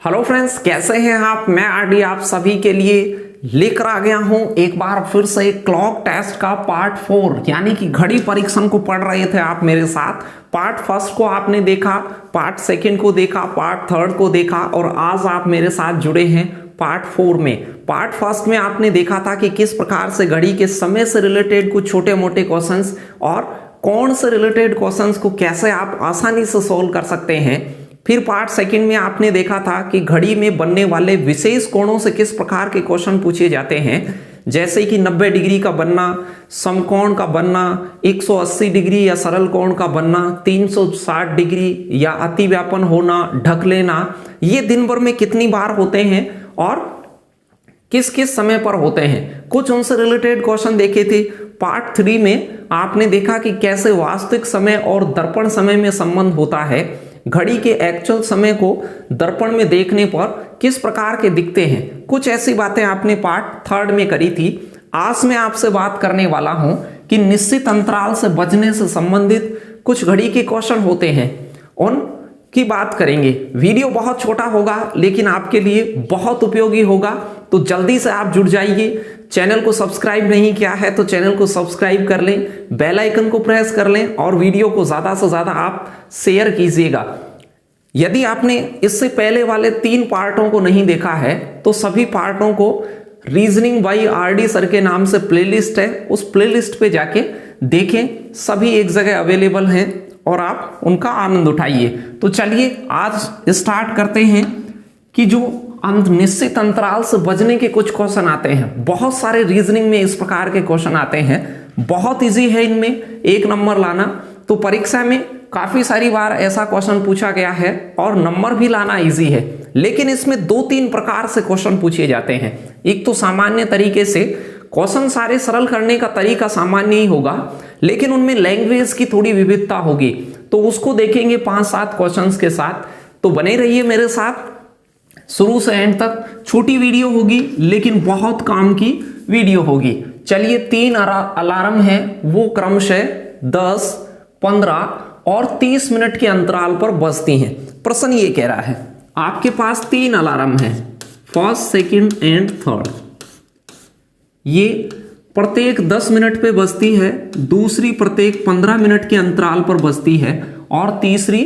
Hello friends, कैसे हैं आप। मैं आरडी आप सभी के लिए लेकर आ गया हूं एक बार फिर से क्लॉक टेस्ट का पार्ट 4 यानी कि घड़ी परीक्षण को पढ़ रहे थे आप मेरे साथ। पार्ट फर्स्ट को आपने देखा, पार्ट सेकंड को देखा, पार्ट थर्ड को देखा और आज आप मेरे साथ जुड़े हैं पार्ट 4 में। पार्ट फर्स्ट में आपने देखा था कि किस प्रकार से घड़ी के समय से रिलेटेड कुछ छोटे मोटे क्वेश्चंस और कोण से रिलेटेड क्वेश्चंस को कैसे आप आसानी से सोल्व कर सकते हैं। फिर पार्ट सेकंड में आपने देखा था कि घड़ी में बनने वाले विशेष कोणों से किस प्रकार के क्वेश्चन पूछे जाते हैं, जैसे कि 90 डिग्री का बनना, समकोण का बनना, 180 डिग्री या सरल कोण का बनना, 360 डिग्री या अतिव्यापन होना, ढक लेना। ये दिन भर में कितनी बार होते हैं और किस किस समय पर होते हैं, कुछ उनसे रिलेटेड क्वेश्चन देखे थे। पार्ट 3 में आपने देखा कि कैसे वास्तविक समय और दर्पण समय में संबंध होता है, घड़ी के एक्चुअल समय को दर्पण में देखने पर किस प्रकार के दिखते हैं। कुछ ऐसी बातें आपने पार्ट 3 में करी थी। आज मैं आपसे बात करने वाला हूं कि निश्चित अंतराल से बचने से संबंधित कुछ घड़ी के क्वेश्चन होते हैं, उन की बात करेंगे। वीडियो बहुत छोटा होगा लेकिन आपके लिए बहुत उपयोगी होगा, तो जल्दी से आप जुड़ जाइए। चैनल को सब्सक्राइब नहीं किया है तो चैनल को सब्सक्राइब कर लें, बेल आइकन को प्रेस कर लें और वीडियो को ज़्यादा से ज़्यादा आप शेयर कीजिएगा। यदि आपने इससे पहले वाले 3 पार्टों को नहीं देखा है तो सभी पार्टों को रीजनिंग बाय आरडी सर के नाम से प्लेलिस्ट है, उस प्लेलिस्ट पे जाके देखें। सभी एक जगह अवेलेबल हैं और आप उनका आनंद उठाइए। तो चलिए आज स्टार्ट करते हैं कि जो निश्चित अंतराल से बचने के कुछ क्वेश्चन आते हैं। बहुत सारे रीजनिंग में इस प्रकार के क्वेश्चन आते हैं, बहुत इजी है इनमें 1 नंबर लाना। तो परीक्षा में काफी सारी बार ऐसा क्वेश्चन पूछा गया है और नंबर भी लाना इजी है, लेकिन इसमें 2-3 प्रकार से क्वेश्चन पूछे जाते हैं। एक तो सामान्य तरीके से, क्वेश्चन सारे सरल करने का तरीका सामान्य ही होगा लेकिन उनमें लैंग्वेज की थोड़ी विविधता होगी, तो उसको देखेंगे 5-7 क्वेश्चंस के साथ। तो बने रहिए मेरे साथ शुरू से एंड तक। छोटी वीडियो होगी लेकिन बहुत काम की वीडियो होगी। चलिए 3 अलार्म है, वो क्रमशः 10, 15 और 30 मिनट के अंतराल पर बजती हैं। प्रश्न ये कह रहा है आपके पास 3 अलार्म है, फर्स्ट, सेकंड एंड थर्ड। ये प्रत्येक 10 मिनट पे बजती है, दूसरी प्रत्येक 15 मिनट के अंतराल पर बजती है और तीसरी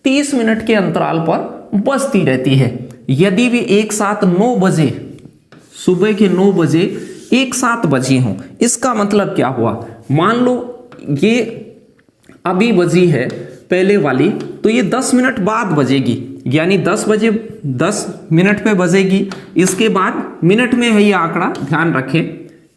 30 मिनट के अंतराल पर बजती रहती है। यदि वे एक साथ 9 बजे, सुबह के 9 बजे एक साथ बजी हों, इसका मतलब क्या हुआ। मान लो ये अभी बजी है पहले वाली, तो ये 10 मिनट बाद बजेगी, यानी 10 बजे 10 मिनट पे बजेगी। इसके बाद मिनट में है ये आंकड़ा, ध्यान रखें।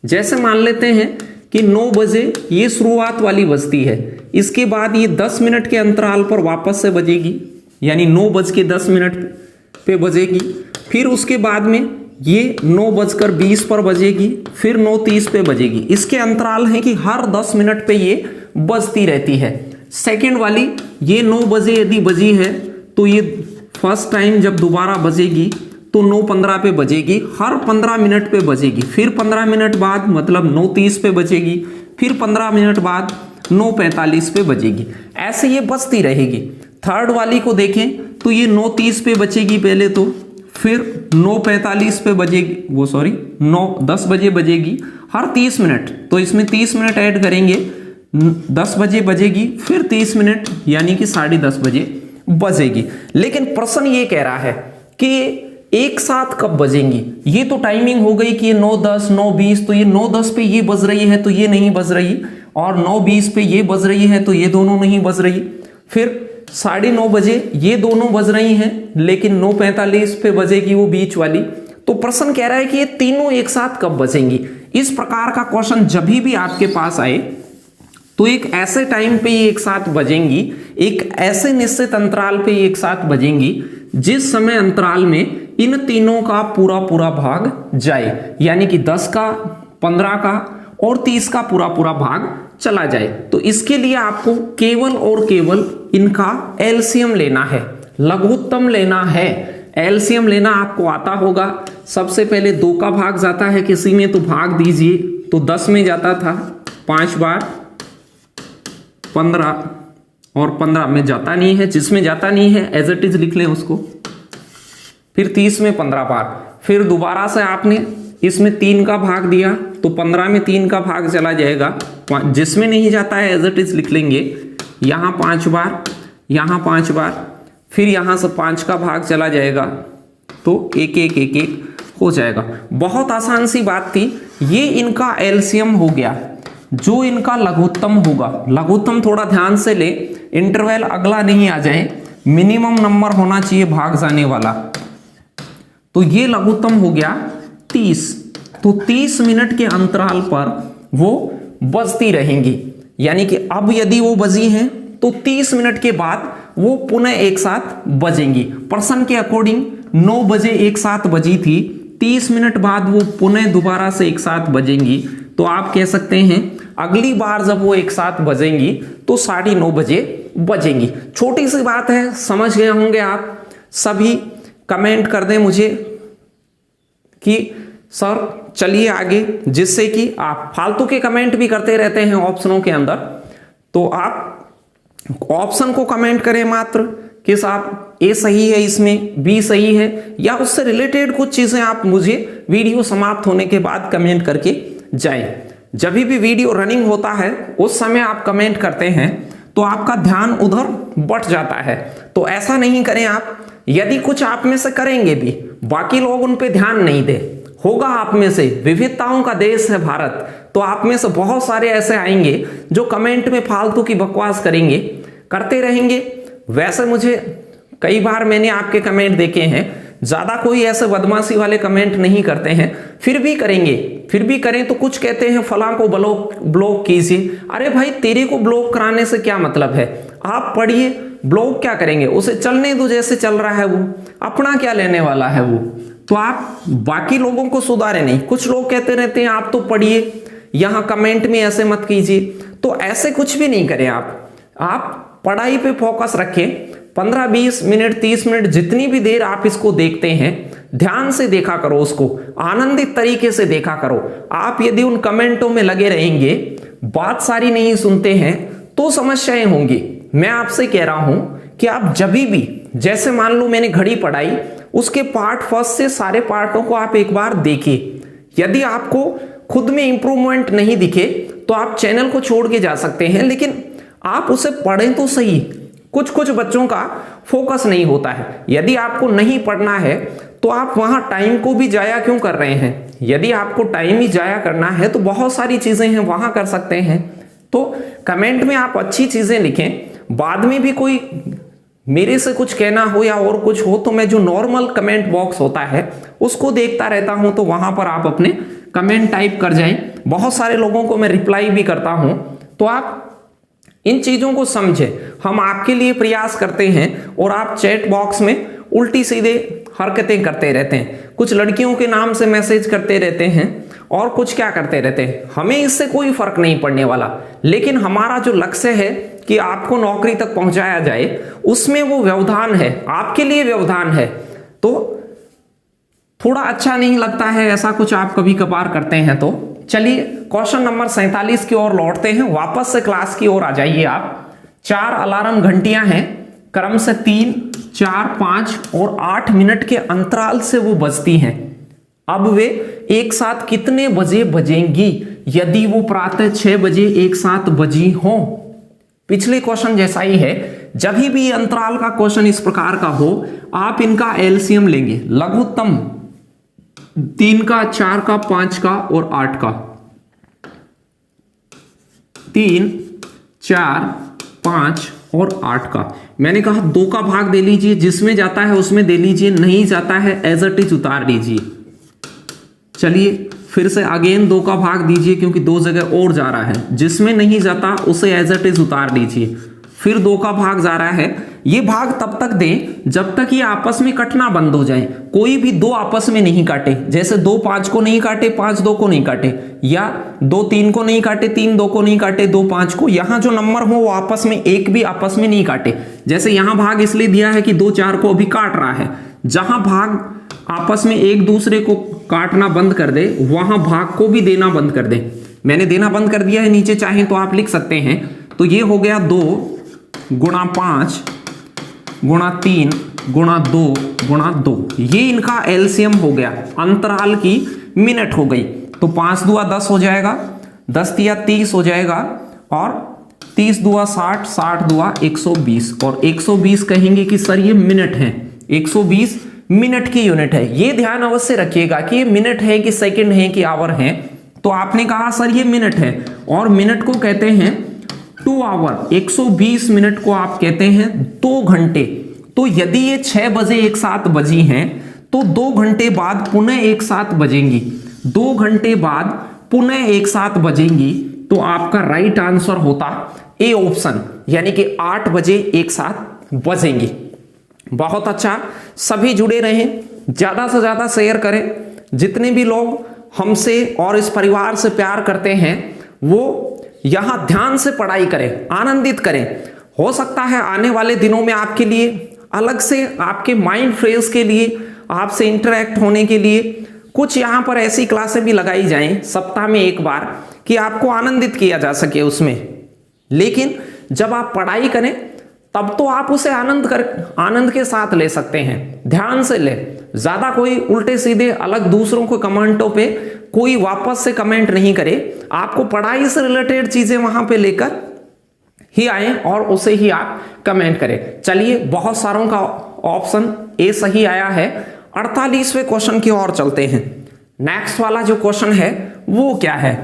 जैसे मान लेते हैं कि 9 बजे ये शुरुआत वाली बजती है, इसके बाद ये 10 मिनट के अंतराल पर वापस से बजेगी, यानी 9:10 पे बजेगी। फिर उसके बाद में ये 9:20 पर बजेगी, फिर 9:30 पे बजेगी। इसके अंतराल है कि हर 10 मिनट पे ये बजती रहती है। सेकंड वाली ये 9 बजे यदि बजी है तो ये फर्स्ट टाइम जब दोबारा बजेगी तो 9:15 पे बजेगी, हर 15 मिनट पे बजेगी। फिर 15 मिनट बाद मतलब 9:30 पे बजेगी, फिर 15 मिनट बाद 9:45 पे बजेगी। ऐसे ये बजती रहेगी। थर्ड वाली को देखें तो ये 9:30 पे बचेगी पहले, तो फिर 9:45 पे बजेगी, 9:10 बजे बजेगी हर 30 मिनट। तो इसमें 30 मिनट ऐड करेंगे, 10 बजे बजेगी, फिर 30 मिनट यानी कि 10:30 बजे बजेगी। लेकिन प्रश्न ये कह रहा है कि एक साथ कब बजेंगी। ये तो टाइमिंग हो गई कि ये 9:10, 9:20, तो ये 9:10 पे ये बज रही है तो ये नहीं बज रही, और 9:20 पे ये बज रही है तो ये दोनों नहीं बज रही। फिर 9:30 बजे ये दोनों बज रही हैं लेकिन 9:45 पे बजेगी वो बीच वाली। तो प्रश्न कह रहा है कि ये तीनों एक साथ कब बजेंगी। इस प्रकार का क्वेश्चन जब भी आपके पास आए तो एक ऐसे टाइम पे ये एक साथ बजेंगी, एक ऐसे निश्चित अंतराल पे ये एक साथ बजेंगी जिस समय अंतराल में इन तीनों का पूरा पूरा भाग जाए, यानी कि 10 का, 15 का और 30 का पूरा पूरा भाग चला जाए। तो इसके लिए आपको केवल और केवल इनका एलसीएम लेना है, लघुत्तम लेना है। एलसीएम लेना आपको आता होगा। सबसे पहले 2 का भाग जाता है किसी में तो भाग दीजिए, तो 10 में जाता था 5 बार, 15 और 15 में जाता नहीं है, जिसमें जाता नहीं है एज इट इज लिख लें उसको। फिर 30 में 15 बार, फिर दोबारा से आपने इसमें 3 का भाग दिया तो 15 में 3 का भाग चला जाएगा, जिसमें नहीं जाता है एज इट इज लिख लेंगे, यहाँ 5 बार, यहाँ 5 बार, फिर यहाँ से 5 का भाग चला जाएगा तो 1 1 1 1 हो जाएगा। बहुत आसान सी बात थी। ये इनका एलसीएम हो गया, जो इनका लघुत्तम होगा, लघुत्तम थोड़ा ध्यान से ले, इंटरवल अगला नहीं आ जाए, मिनिमम नंबर होना चाहिए भाग जाने वाला। तो ये लघुत्तम हो गया 30, तो 30 मिनट के अंतराल पर वो बजती रहेंगी, यानी कि अब यदि वो बजी हैं तो 30 मिनट के बाद वो पुनः एक साथ बजेंगी। प्रश्न के अकॉर्डिंग 9 बजे एक साथ बजी थी, 30 मिनट बाद वो पुनः दोबारा से एक साथ बजेंगी, तो आप कह सकते हैं अगली बार जब वो एक साथ बजेंगी तो 9:30 बजे बजेंगी। छोटी सी बात है, समझ गए होंगे आप सभी। कमेंट कर दें मुझे कि सर चलिए आगे, जिससे कि आप फालतू के कमेंट भी करते रहते हैं ऑप्शनों के अंदर, तो आप ऑप्शन को कमेंट करें मात्र कि साहब ए सही है, इसमें बी सही है, या उससे रिलेटेड कुछ चीजें आप मुझे वीडियो समाप्त होने के बाद कमेंट करके जाएं। जब भी वीडियो रनिंग होता है उस समय आप कमेंट करते हैं तो आपका ध्यान उधर बट जाता है, तो ऐसा नहीं करें आप। यदि कुछ आप में से करेंगे भी, बाकी लोग उन पे ध्यान नहीं दे, होगा आप में से, विविधताओं का देश है भारत, तो आप में से बहुत सारे ऐसे आएंगे जो कमेंट में फालतू की बकवास करेंगे, करते रहेंगे। वैसे मुझे कई बार मैंने आपके कमेंट देखे हैं, ज्यादा कोई ऐसे बदमाशी वाले कमेंट नहीं करते हैं, फिर भी करेंगे, फिर भी करें तो कुछ कहते हैं फलां को ब्लॉक कीजिए। अरे भाई, तेरे को ब्लॉक कराने से क्या मतलब है, आप पढ़िए, ब्लॉक क्या करेंगे, उसे चलने दो जैसे चल रहा है, वो अपना क्या लेने वाला है वो। तो आप बाकी लोगों को सुधारे नहीं। कुछ लोग कहते रहते हैं आप तो पढ़िए, यहां कमेंट में ऐसे मत कीजिए, तो ऐसे कुछ भी नहीं करें आप पढ़ाई पे फोकस रखें। 15 20 मिनट 30 मिनट जितनी भी देर आप इसको देखते हैं, ध्यान से देखा करो, उसको आनंदित तरीके से देखा करो। आप यदि उन कमेंटों में लगे रहेंगे, बात सारी नहीं सुनते हैं, तो समस्याएं होंगी। मैं आपसे कह रहा हूं कि आप जब भी, जैसे मान लो मैंने घड़ी पढ़ाई, उसके पार्ट फर्स्ट से सारे पार्टों को आप एक बार देखिए। यदि आपको खुद में इंप्रूवमेंट नहीं दिखे तो आप चैनल को छोड़ के जा सकते हैं, लेकिन आप उसे पढ़ें तो सही। कुछ बच्चों का फोकस नहीं होता है। यदि आपको नहीं पढ़ना है तो आप वहां टाइम को भी जाया क्यों कर रहे हैं? यदि आपको टाइम ही जाया करना है तो बहुत सारी चीजें हैं, वहां कर सकते हैं। तो कमेंट में आप अच्छी चीजें लिखें। बाद में भी कोई मेरे से कुछ कहना हो या और कुछ हो तो मैं जो नॉर्मल कमेंट बॉक्स होता है उसको देखता रहता हूं, तो वहां पर आप अपने कमेंट टाइप कर जाएं। बहुत सारे लोगों को मैं रिप्लाई भी करता हूं, तो आप इन चीजों को समझें। हम आपके लिए प्रयास करते हैं और आप चैट बॉक्स में उल्टी सीधे हरकतें करते रहते हैं। कुछ लड़कियों के नाम से मैसेज करते रहते हैं और कुछ क्या करते रहते हैं। हमें इससे कोई फर्क नहीं पड़ने वाला, लेकिन हमारा जो लक्ष्य है कि आपको नौकरी तक पहुंचाया जाए, उसमें वो व्यवधान है, आपके लिए व्यवधान है। तो थोड़ा अच्छा नहीं लगता है ऐसा कुछ आप कभी कभार करते हैं। तो चलिए क्वेश्चन नंबर 47 की ओर लौटते हैं। वापस से क्लास की ओर आ जाइए आप। 4 अलार्म घंटियां हैं, क्रम से 3, 4, 5 और 8 मिनट के अंतराल से वो बजती हैं। अब वे एक साथ कितने बजे बजेंगी यदि वो प्रातः 6 बजे एक साथ बजी हो? पिछले क्वेश्चन जैसा ही है। जब भी अंतराल का क्वेश्चन इस प्रकार का हो, आप इनका एलसीएम लेंगे, लघुत्तम 3 का, 4 का, 5 का और 8 का। 3, 4, 5 और 8 का। मैंने कहा 2 का भाग दे लीजिए, जिसमें जाता है उसमें दे लीजिए, नहीं जाता है एज इट इज उतार लीजिए। चलिए फिर से अगेन 2 का भाग दीजिए, क्योंकि 2 जगह और जा रहा है। जिसमें नहीं जाता उसे एज इट इज उतार लीजिए। फिर 2 का भाग जा रहा है। ये भाग तब तक दें जब तक ये आपस में कटना बंद हो जाए। कोई भी 2 आपस में नहीं काटे, जैसे 2 5 को नहीं काटे, 5 2 को नहीं काटे, या 2 3 को नहीं काटे, 3 2 को नहीं काटे, 2 5 को। यहां जो नंबर हो वो आपस में एक भी आपस में नहीं काटे। जैसे यहां भाग इसलिए दिया है कि 2 4 को अभी काट रहा है। जहां भाग आपस में एक दूसरे को काटना बंद कर दे, वहां भाग को भी देना बंद कर दे। मैंने देना बंद कर दिया है, नीचे चाहें तो आप लिख सकते हैं। तो ये हो गया 2 गुणा 5 गुणा 3 गुणा 2 गुणा 2, ये इनका एलसीएम हो गया, अंतराल की मिनट हो गई। तो 5 दूआ 10 हो जाएगा, 10 तिया 30 हो जाएगा, और 30 दूआ 60, 60 दूआ 120, और 120 कहेंगे कि सर ये मिनट है, 120 मिनट की यूनिट है। ये ध्यान अवश्य रखिएगा कि ये मिनट है कि सेकंड है कि आवर है। तो आपने कहा सर ये मिनट है, और मिनट को कहते हैं 2 आवर, 120 मिनट को आप कहते हैं 2 घंटे। तो यदि ये 6 बजे एक साथ बजी हैं तो 2 घंटे बाद पुनः एक साथ बजेंगी, 2 घंटे बाद पुनः एक साथ बजेंगी। तो आपका राइट आंसर होता ए ऑप्शन, यानी कि 8 बजे एक साथ बजेंगी। बहुत अच्छा, सभी जुड़े रहें, ज्यादा से ज्यादा शेयर करें। जितने भी लोग हमसे और इस परिवार से प्यार करते हैं वो यहां ध्यान से पढ़ाई करें, आनंदित करें। हो सकता है आने वाले दिनों में आपके लिए अलग से, आपके माइंड फ्रेश के लिए, आपसे इंटरेक्ट होने के लिए कुछ यहां पर ऐसी क्लासें भी लगाई जाएं सप्ताह में एक बार, कि आपको आनंदित किया जा सके उसमें। लेकिन जब आप पढ़ाई करें तब तो आप उसे आनंद के साथ ले सकते हैं, ध्यान से ले। ज्यादा कोई उल्टे सीधे अलग दूसरों को कमेंटों पे कोई वापस से कमेंट नहीं करे। आपको पढ़ाई से रिलेटेड चीजें वहां पे लेकर ही आए और उसे ही आप कमेंट करें। चलिए, बहुत सारों का ऑप्शन ए सही आया है। 48वें क्वेश्चन की ओर चलते हैं। नेक्स्ट वाला जो क्वेश्चन है वो क्या है?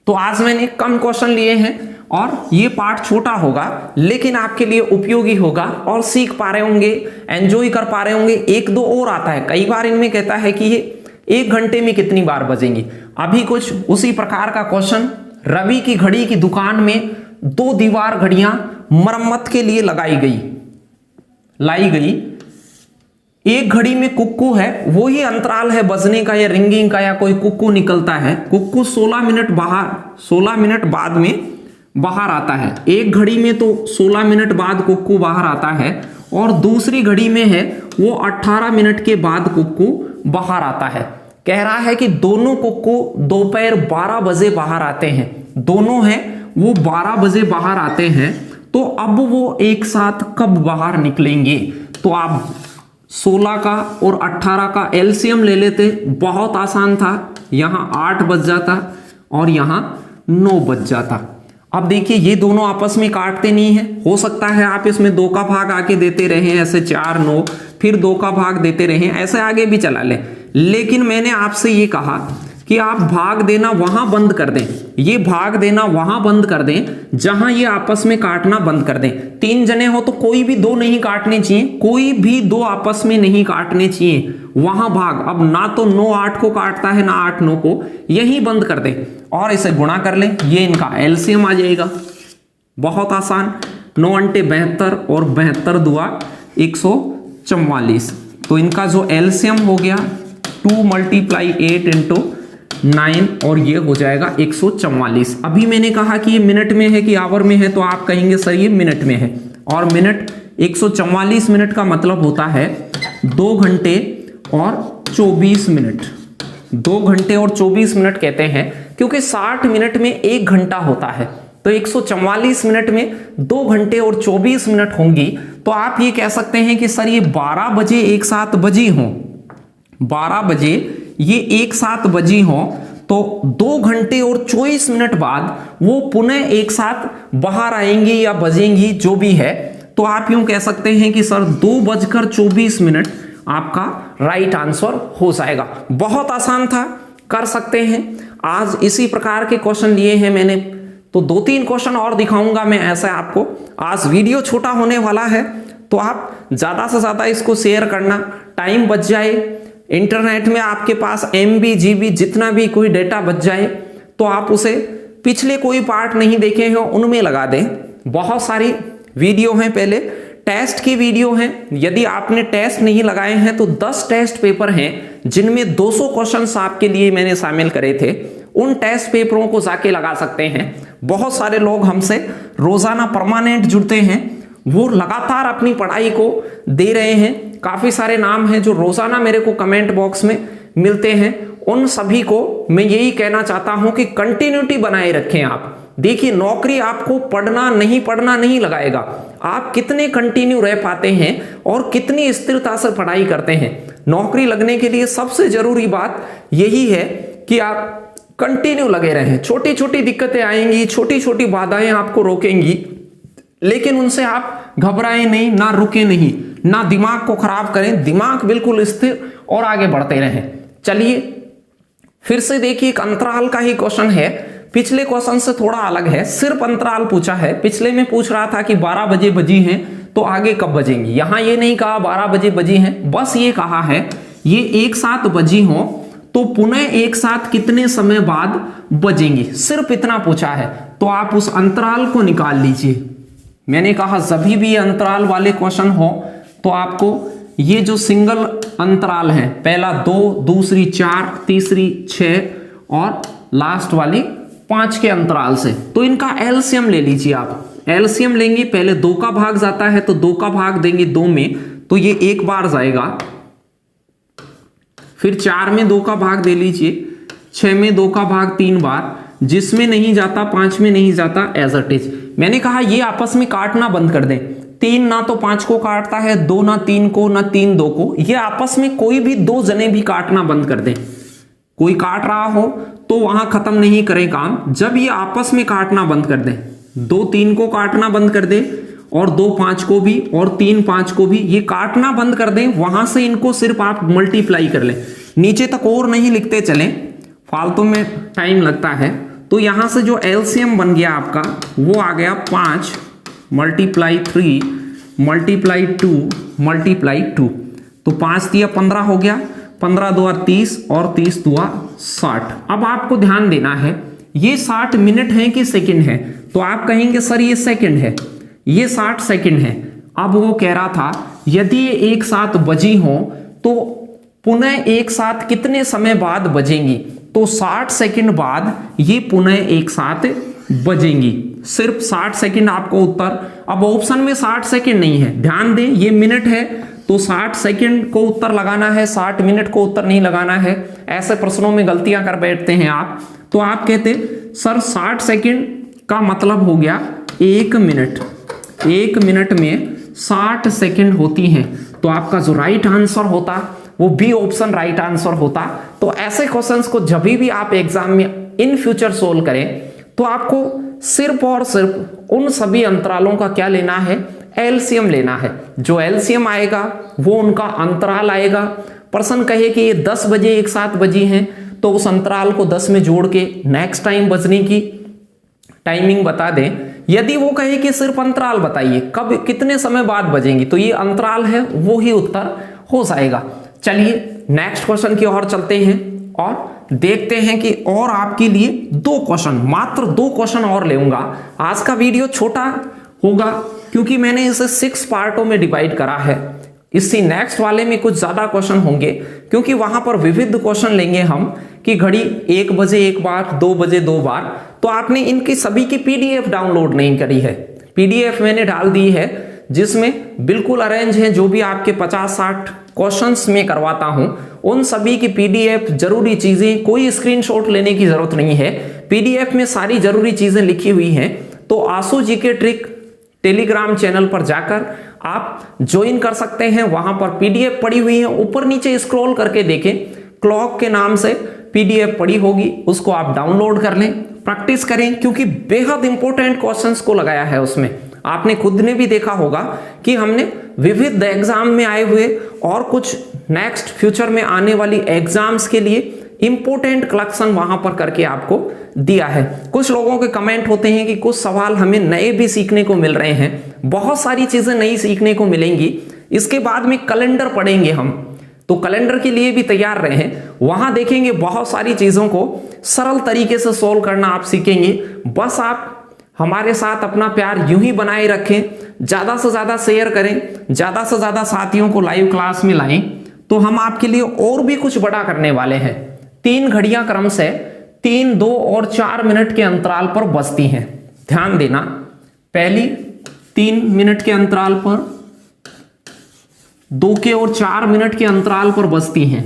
तो आज मैंने कम क्वेश्चन लिए हैं और ये पार्ट छोटा होगा लेकिन आपके लिए उपयोगी होगा और सीख पा रहे होंगे, एंजॉय कर पा रहे होंगे। एक दो और आता है, कई बार इनमें कहता है कि ये 1 घंटे में कितनी बार बजेंगी। अभी कुछ उसी प्रकार का क्वेश्चन, रवि की घड़ी की दुकान में 2 दीवार घड़ियां मरम्मत के लिए लाई गई। एक घड़ी में कुक्कू है, वो ही अंतराल है बजने का या रिंगिंग का, या कोई कुक्कू निकलता है। कुक्कू 16 मिनट बाद में बाहर आता है। एक घड़ी में तो 16 मिनट बाद कुक्कू बाहर आता है और दूसरी घड़ी में है वो 18 मिनट के बाद कुक्कू बाहर आता है। कह रहा है कि दोनों कुक्कू दोपहर 12 बजे बाहर आते हैं। दोनों हैं वो 12 बजे बाहर आते हैं, तो अब वो एक साथ कब बाहर निकलेंगे? तो आप 16 का और 18 का एलसीएम ले लेते, बहुत आसान था। यहां 8 बज जाता और यहां 9 बज जाता। अब देखिए ये दोनों आपस में काटते नहीं है। हो सकता है आप इसमें 2 का भाग आके देते रहे, ऐसे 4 9, फिर 2 का भाग देते रहे, ऐसे आगे भी चला ले। लेकिन मैंने आपसे ये कहा कि आप भाग देना वहां बंद कर दें, ये भाग देना वहां बंद कर दें जहां ये आपस में काटना बंद कर दें। 3 जने हो तो कोई भी 2 नहीं काटने चाहिए, कोई भी 2 आपस में नहीं काटने चाहिए, वहां भाग। अब ना तो 9 8 को काटता है ना 8 9 को, यही बंद कर दें और इसे गुणा कर लें। ये इनका एलसीएम आ जाएगा, बहुत आसान। 9 अंटे 72 और 72 दुआ 144। तो इनका जो एलसीएम हो गया 2 × 8 × 9 और ये हो जाएगा 144। अभी मैंने कहा कि ये मिनट में है कि आवर में है, तो आप कहेंगे सर ये मिनट में है। और मिनट 144 मिनट का मतलब होता है 2 घंटे और 24 मिनट। 2 घंटे और 24 मिनट कहते हैं क्योंकि 60 मिनट में 1 घंटा होता है, तो 144 मिनट में 2 घंटे और 24 मिनट होंगी। तो आप ये कह सकते हैं कि सर ये 12 बजे एक साथ बजी हों, 12 बजे ये एक साथ बजी हो, तो 2 घंटे और 24 मिनट बाद वो पुनः एक साथ बाहर आएंगी या बजेंगी, जो भी है। तो आप यूं कह सकते हैं कि सर 2:24 आपका राइट आंसर हो जाएगा। बहुत आसान था, कर सकते हैं। आज इसी प्रकार के क्वेश्चन लिए हैं मैंने, तो 2-3 क्वेश्चन और दिखाऊंगा मैं ऐसा आपको। आज वीडियो छोटा होने वाला है, तो आप ज्यादा से ज्यादा इसको शेयर करना, टाइम बच जाए। इंटरनेट में आपके पास MB GB जितना भी कोई डेटा बच जाए तो आप उसे पिछले कोई पार्ट नहीं देखे हो उनमें लगा दें। बहुत सारी वीडियो हैं, पहले टेस्ट की वीडियो हैं। यदि आपने टेस्ट नहीं लगाए हैं तो 10 टेस्ट पेपर हैं जिनमें 200 क्वेश्चंस आपके लिए मैंने शामिल करे थे। उन टेस्ट पेपरों को जाके लगा सकते हैं। बहुत सारे लोग हमसे रोजाना परमानेंट जुड़ते हैं, वो लगातार अपनी पढ़ाई को दे रहे हैं। काफी सारे नाम हैं जो रोजाना मेरे को कमेंट बॉक्स में मिलते हैं उन सभी को मैं यही कहना चाहता हूं कि कंटिन्यूटी बनाए रखें आप। देखिए, नौकरी आपको पढ़ना नहीं लगाएगा, आप कितने कंटिन्यू रह पाते हैं और कितनी स्थिरता से पढ़ाई करते हैं। नौकरी लगने के लिए सबसे जरूरी बात यही है कि आप कंटिन्यू लगे रहें। छोटी छोटी दिक्कतें आएंगी, छोटी छोटी बाधाएं आपको रोकेंगी, लेकिन उनसे आप घबराएं नहीं, ना रुके नहीं, ना दिमाग को खराब करें, दिमाग बिल्कुल स्थिर और आगे बढ़ते रहें। चलिए फिर से देखिए, एक अंतराल का ही क्वेश्चन है, पिछले क्वेश्चन से थोड़ा अलग है, सिर्फ अंतराल पूछा है। पिछले में पूछ रहा था कि 12 बजे बजी हैं तो आगे कब बजेंगी, यहां ये नहीं कहा 12 बजे बजी हैं, बस ये कहा है ये एक साथ बजी हो तो पुनः एक साथ कितने समय बाद बजेंगी, सिर्फ इतना पूछा है। तो आप उस अंतराल को निकाल लीजिए। मैंने कहा जब भी अंतराल वाले क्वेश्चन हो तो आपको ये जो सिंगल अंतराल है, पहला 2, दूसरी 4, तीसरी 6 और लास्ट वाली 5 के अंतराल से, तो इनका एलसीएम ले लीजिए आप। एलसीएम लेंगे, पहले 2 का भाग जाता है तो 2 का भाग देंगे 2 में, तो ये एक बार जाएगा। फिर 4 में 2 का भाग दे लीजिए, 6 में 2 का भाग 3 बार, जिसमें नहीं जाता 5 में नहीं जाता एज इट इज। मैंने कहा ये आपस में काटना बंद कर दें। 3 ना तो 5 को काटता है, 2 ना 3 को, ना 3 2 को, ये आपस में कोई भी 2 जने भी काटना बंद कर दें। कोई काट रहा हो तो वहां खत्म नहीं करें काम, जब ये आपस में काटना बंद कर दें, 2 3 को काटना बंद कर दें और 2 5 को भी और 3 5 को भी, ये काटना बंद कर दें, वहां से इनको सिर्फ आप मल्टीप्लाई कर लें, नीचे तक और नहीं लिखते चलें, फालतू में टाइम लगता है। तो यहां से जो एलसीएम बन गया आपका वो आ गया 5 × 3 × 2 × 2, तो 5 दिया 15 हो गया, 15 दूआ 30 और 30 दूआ 60। अब आपको ध्यान देना है ये 60 मिनट है कि सेकंड है, तो आप कहेंगे सर ये सेकंड है, ये 60 सेकंड है। अब वो कह रहा था यदि ये एक साथ बजी हो तो पुनः एक साथ कितने समय बाद बजेंगी, तो 60 सेकंड बाद ये पुनः एक साथ बजेंगी। सिर्फ 60 सेकंड आपको उत्तर, अब ऑप्शन में 60 सेकंड नहीं है, ध्यान दें ये मिनट है तो 60 सेकंड को उत्तर लगाना है, 60 मिनट को उत्तर नहीं लगाना है। ऐसे प्रश्नों में गलतियां कर बैठते हैं आप। तो आप कहते सर 60 सेकंड का मतलब हो गया 1 मिनट, 1 मिनट में 60 सेकंड होती हैं, तो आपका जो राइट आंसर होता वो बी ऑप्शन राइट आंसर होता। तो ऐसे क्वेश्चंस को जब भी आप एग्जाम में इन फ्यूचर सोल्व करें तो आपको सिर्फ और सिर्फ उन सभी अंतरालों का क्या लेना है, एलसीएम लेना है। जो एलसीएम आएगा वो उनका अंतराल आएगा। पर्सन कहे कि ये 10 बजे एक साथ बजी हैं तो उस अंतराल को 10 में जोड़ के नेक्स्ट टाइम बजने की टाइमिंग बता दें। यदि वो कहे कि सिर्फ अंतराल बताइए कब कितने समय बाद बजेंगी, तो ये अंतराल है वो ही उत्तर हो जाएगा। चलिए नेक्स्ट क्वेश्चन की ओर चलते हैं और देखते हैं कि और आपके लिए 2 क्वेश्चन, मात्र 2 क्वेश्चन और लेऊंगा। आज का वीडियो छोटा होगा क्योंकि मैंने इसे 6 पार्टों में डिवाइड करा है। इसी नेक्स्ट वाले में कुछ ज्यादा क्वेश्चन होंगे क्योंकि वहां पर विविध क्वेश्चन लेंगे हम कि घड़ी 1 बजे एक बार, 2 बजे 2 बार। तो आपने इनकी सभी की पीडीएफ डाउनलोड नहीं करी है, पीडीएफ मैंने डाल दी है जिसमें बिल्कुल अरेंज है, जो भी आपके 50-60 क्वेश्चंस में करवाता हूं उन सभी की पीडीएफ, जरूरी चीजें, कोई स्क्रीनशॉट लेने की जरूरत नहीं है, पीडीएफ में सारी जरूरी चीजें लिखी हुई हैं। तो आंसू जीके ट्रिक टेलीग्राम चैनल पर जाकर आप ज्वाइन कर सकते हैं, वहां पर पीडीएफ पड़ी हुई है, ऊपर नीचे स्क्रॉल करके देखें, क्लॉक के नाम से पीडीएफ पड़ी होगी, उसको आप डाउनलोड कर लें, प्रैक्टिस करें क्योंकि बेहद इंपॉर्टेंट क्वेश्चंस को लगाया है उसमें। आपने खुद ने भी देखा होगा कि हमने विविध एग्जाम में आए हुए और कुछ नेक्स्ट फ्यूचर में आने वाली एग्जाम्स के लिए इंपॉर्टेंट कलेक्शन वहां पर करके आपको दिया है। कुछ लोगों के कमेंट होते हैं कि कुछ सवाल हमें नए भी सीखने को मिल रहे हैं, बहुत सारी चीजें नई सीखने को मिलेंगी। इसके बाद में कैलेंडर पढ़ेंगे हम, तो कैलेंडर के लिए भी तैयार रहे, वहां देखेंगे बहुत सारी चीजों को सरल तरीके से सोल्व करना आप सीखेंगे। बस आप हमारे साथ अपना प्यार यूं ही बनाए रखें, ज्यादा से ज्यादा शेयर करें, ज्यादा से ज्यादा साथियों को लाइव क्लास में लाएं, तो हम आपके लिए और भी कुछ बड़ा करने वाले हैं। 3 घड़ियां क्रम से 3, 2 और 4 मिनट के अंतराल पर बजती हैं। ध्यान देना, पहली 3 मिनट के अंतराल पर, 2 के और 4 मिनट के अंतराल पर बजती हैं।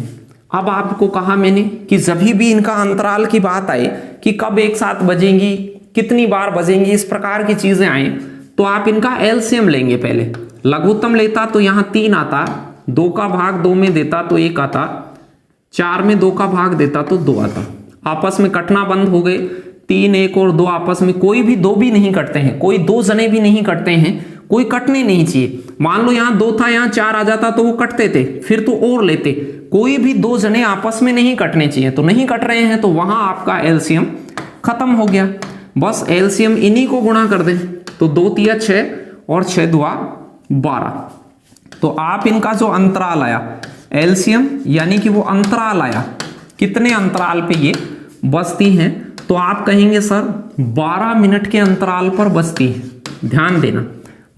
अब आपको कहा मैंने कि जब भी इनका अंतराल की बात आए कि कब एक साथ बजेंगी, कितनी बार बजेंगी, इस प्रकार की चीजें आए तो आप इनका एलसीएम लेंगे। पहले लघुत्तम लेता तो यहां 3 आता, 2 का भाग 2 में देता तो 1 आता, 4 में 2 का भाग देता तो 2 आता। आपस में कटना बंद हो गए, 3, 1 और 2 आपस में कोई भी 2 भी नहीं कटते हैं, कोई 2 जने भी नहीं कटते हैं, कोई कटने नहीं चाहिए। मान लो यहां 2 था, यहां 4 आ जाता तो वो कटते थे, फिर तो और लेते। कोई भी 2 जने आपस में नहीं कटने चाहिए, तो नहीं कट रहे हैं तो वहां आपका एलसीएम खत्म हो गया। बस एलसीएम इन्हीं को गुणा कर दें तो 2 तिया 6 और 6 दुआ 12। तो आप इनका जो अंतराल आया एलसीएम यानी कि वो अंतराल आया, कितने अंतराल पे ये बसती हैं, तो आप कहेंगे सर 12 मिनट के अंतराल पर बसती है। ध्यान देना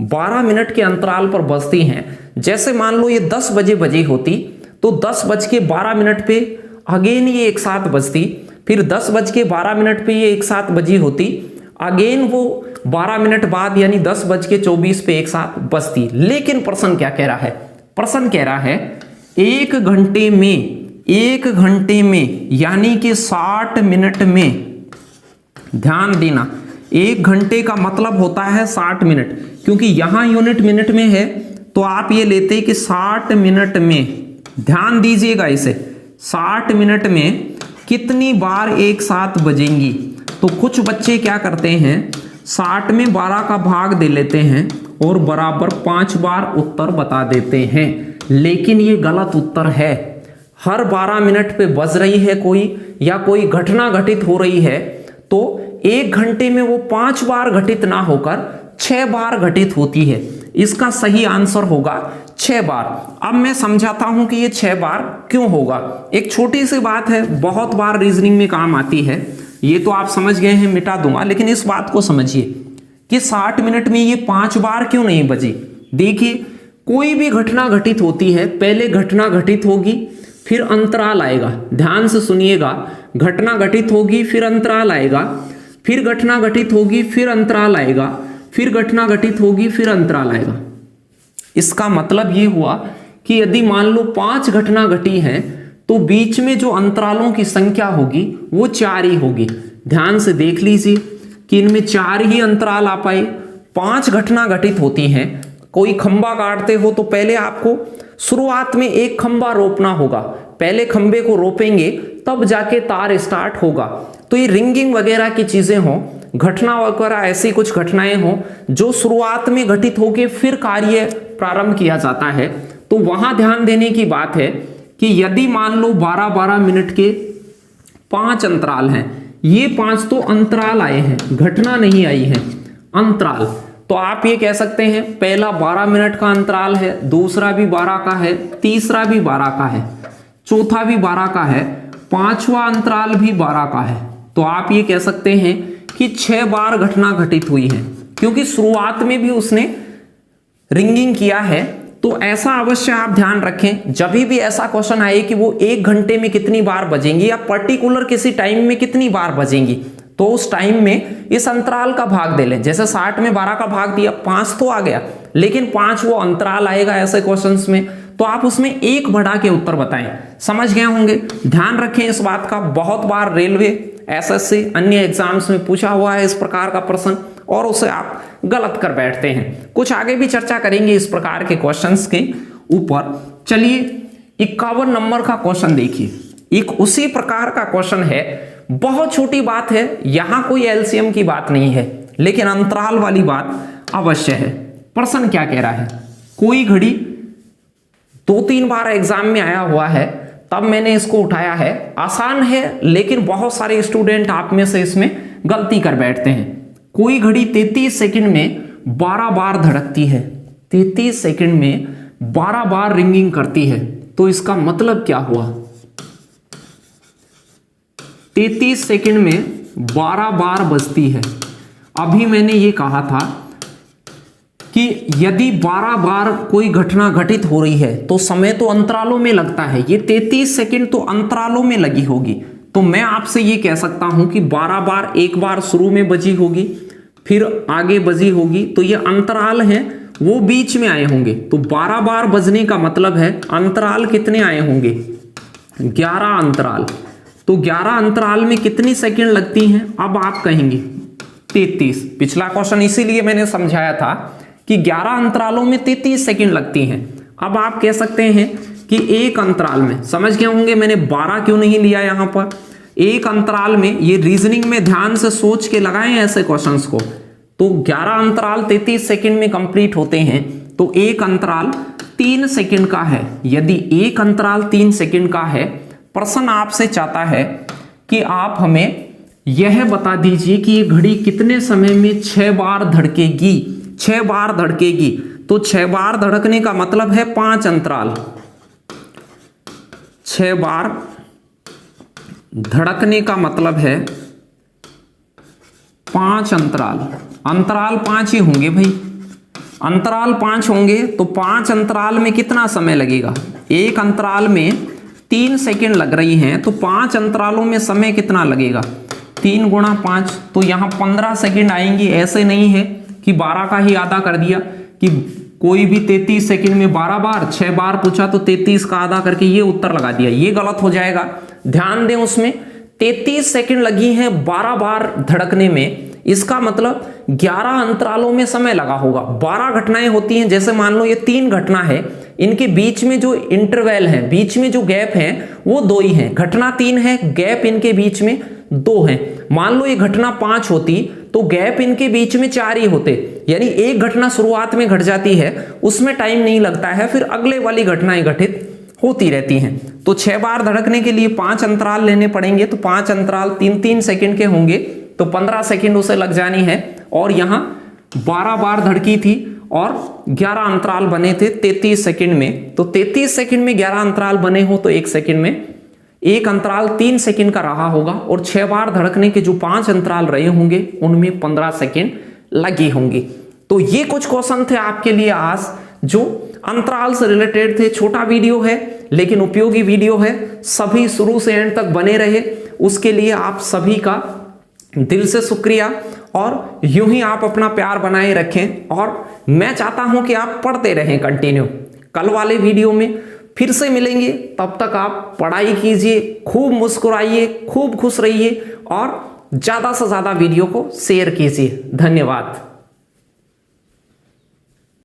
12 मिनट के अंतराल पर बसती हैं। जैसे मान लो ये 10 बजे बजी होती तो 10:12 पे अगेन ये एक साथ बजती, फिर 10:12 पे ये एक साथ बजी होती, अगेन वो 12 मिनट बाद यानी 10:24 पे एक साथ बजती। लेकिन प्रश्न क्या कह रहा है? प्रश्न कह रहा है 1 घंटे में यानी कि 60 मिनट में, ध्यान देना 1 घंटे का मतलब होता है 60 मिनट, क्योंकि यहां यूनिट मिनट में है तो आप ये लेते कि 60 मिनट में, ध्यान दीजिएगा इसे, 60 मिनट में कितनी बार एक साथ बजेंगी। तो कुछ बच्चे क्या करते हैं 60 में 12 का भाग दे लेते हैं और बराबर 5 बार उत्तर बता देते हैं, लेकिन ये गलत उत्तर है। हर 12 मिनट पे बज रही है कोई या कोई घटना घटित हो रही है तो 1 घंटे में वो 5 बार घटित ना होकर 6 बार घटित होती है। इसका सही आंसर होगा 6 बार। अब मैं समझाता हूं कि ये 6 बार क्यों होगा। एक छोटी सी बात है, बहुत बार रीजनिंग में काम आती है, ये तो आप समझ गए हैं, मिटा दूंगा, लेकिन इस बात को समझिए कि 60 मिनट में ये 5 बार क्यों नहीं बजी। देखिए कोई भी घटना घटित होती है, पहले घटना घटित होगी फिर अंतराल आएगा, ध्यान से सुनिएगा, घटना घटित होगी फिर अंतराल आएगा, फिर घटना घटित होगी फिर अंतराल आएगा, फिर घटना घटित होगी फिर अंतराल आएगा। इसका मतलब ये हुआ कि यदि मान लो 5 घटना घटी है तो बीच में जो अंतरालों की संख्या होगी वो 4 ही होगी। ध्यान से देख लीजिए कि इनमें 4 ही अंतराल आ पाए। 5 घटना घटित होती हैं, कोई खंबा काटते हो तो पहले आपको शुरुआत में एक खंबा रोपना होगा, पहले खंबे को रोपेंगे तब जाके तार स्टार्ट होगा। तो ये रिंगिंग वगैरह की चीजें हो, घटना वगैरह ऐसी कुछ घटनाएं हो जो शुरुआत में घटित होके फिर कार्य प्रारंभ किया जाता है, तो वहां ध्यान देने की बात है कि यदि मान लो 12-12 मिनट के 5 अंतराल हैं, ये 5 तो अंतराल आए हैं, घटना नहीं आई है, अंतराल। तो आप ये कह सकते हैं पहला 12 मिनट का अंतराल है, दूसरा भी 12 का है, तीसरा भी 12 का है, चौथा भी 12 का है, 5वां अंतराल भी 12 का है। तो आप ये कह सकते हैं कि 6 बार घटना घटित हुई है, क्योंकि शुरुआत में भी उसने रिंगिंग किया है। तो ऐसा अवश्य आप ध्यान रखें, जब भी ऐसा क्वेश्चन आए कि वो 1 घंटे में कितनी बार बजेंगी या पर्टिकुलर किसी टाइम में कितनी बार बजेंगी, तो उस टाइम में इस अंतराल का भाग दे लें। जैसे 60 में 12 का भाग दिया, 5 तो आ गया, लेकिन 5 वो अंतराल आएगा ऐसे क्वेश्चंस में, तो आप उसमें 1 बढ़ा के उत्तर बताएं। समझ गए होंगे, ध्यान रखें इस बात का। बहुत बार रेलवे, एसएससी, अन्य एग्जाम्स में पूछा हुआ है इस प्रकार का प्रश्न और उसे आप गलत कर बैठते हैं। कुछ आगे भी चर्चा करेंगे इस प्रकार के क्वेश्चंस के ऊपर। चलिए 51 नंबर का क्वेश्चन देखिए, एक उसी प्रकार का क्वेश्चन है, बहुत छोटी बात है, यहां कोई एलसीएम की बात नहीं है, लेकिन अंतराल वाली बात अवश्य है। प्रश्न क्या कह रहा है, कोई घड़ी 2-3 बार एग्जाम में आया हुआ है, तब मैंने इसको उठाया है। आसान है, लेकिन बहुत सारे स्टूडेंट आप में से इसमें गलती कर बैठते हैं। कोई घड़ी 33 सेकंड में 12 बार धड़कती है, 33 सेकंड में 12 बार रिंगिंग करती है, तो इसका मतलब क्या हुआ? 33 सेकंड में 12 बार बजती है। अभी मैंने ये कहा था कि यदि 12 बार कोई घटना घटित हो रही है तो समय तो अंतरालों में लगता है, ये 33 सेकंड तो अंतरालों में लगी होगी। तो मैं आपसे ये कह सकता हूं कि 12 बार, एक बार शुरू में बजी होगी, फिर आगे बजी होगी, तो ये अंतराल हैं वो बीच में आए होंगे। तो 12 बार बजने का मतलब है अंतराल कितने आए होंगे? 11 अंतराल, तो 11 अंतराल में कितनी सेकंड लगती हैं? अब आप कहेंगे 33। पिछला क्वेश्चन इसीलिए मैंने समझाया था कि 11 अंतरालों में 33 सेकंड लगती हैं। अब आप कह सकते हैं कि एक अंतराल में, समझ गए होंगे मैंने 12 क्यों नहीं लिया यहां पर। एक अंतराल में, ये रीजनिंग में ध्यान से सोच के लगाएं ऐसे क्वेश्चंस को, तो 11 अंतराल 33 सेकंड में कंप्लीट होते हैं, तो एक अंतराल 3 सेकंड का है। यदि एक अंतराल 3 सेकंड का है, प्रश्न आपसे चाहता है कि आप हमें यह बता दीजिए कि ये घड़ी कितने समय में 6 बार धड़केगी। 6 बार धड़केगी, तो 6 बार धड़कने का मतलब है 5 अंतराल। 6 बार धड़कने का मतलब है 5 अंतराल। अंतराल 5 ही होंगे भाई, अंतराल 5 होंगे, तो 5 अंतराल में कितना समय लगेगा? एक अंतराल में 3 सेकंड लग रही हैं, तो 5 अंतरालों में समय कितना लगेगा? 3 गुणा 5, तो यहां 15 सेकंड आएंगे। ऐसे नहीं है कि 12 का ही आधा कर दिया, कि कोई भी 33 सेकंड में 12 बार, 6 बार पूछा तो 33 का आधा करके ये उत्तर लगा दिया, ये गलत हो जाएगा। ध्यान दें, उसमें 33 सेकंड लगी हैं 12 बार धड़कने में, इसका मतलब 11 अंतरालों में समय लगा होगा। 12 घटनाएं होती हैं, जैसे मान लो ये 3 घटना है, इनके बीच में जो इंटरवल है, बीच में जो गैप है वो 2 ही है। घटना 3 है, गैप इनके बीच में 2 है। मान लो ये घटना 5 होती तो गैप इनके बीच में 4 ही होते, यानी एक घटना शुरुआत में घट जाती है, उसमें टाइम नहीं लगता है, फिर अगले वाली घटनाएं घटित होती रहती हैं। तो 6 बार धड़कने के लिए 5 अंतराल लेने पड़ेंगे, तो 5 अंतराल 3-3 सेकंड के होंगे, तो 15 सेकंड उसे लग जानी है। और यहां 12 बार धड़की थी और 11 अंतराल बने थे 33 सेकंड में, तो 33 सेकंड में 11 अंतराल बने हो तो 1 सेकंड में एक अंतराल 3 सेकंड का रहा होगा, और 6 बार धड़कने के जो 5 अंतराल रहे होंगे उनमें 15 सेकंड लगी होंगी। तो ये कुछ क्वेश्चन थे आपके लिए आज, जो अंतराल से रिलेटेड थे। छोटा वीडियो है लेकिन उपयोगी वीडियो है, सभी शुरू से एंड तक बने रहे, उसके लिए आप सभी का दिल से शुक्रिया। और यूं ही आप अपना प्यार बनाए रखें, और मैं चाहता हूं कि आप पढ़ते रहें कंटिन्यू। कल वाले वीडियो में फिर से मिलेंगे, तब तक आप पढ़ाई कीजिए, खूब मुस्कुराइए, खूब खुश रहिए, और ज्यादा से ज्यादा वीडियो को शेयर कीजिए। धन्यवाद।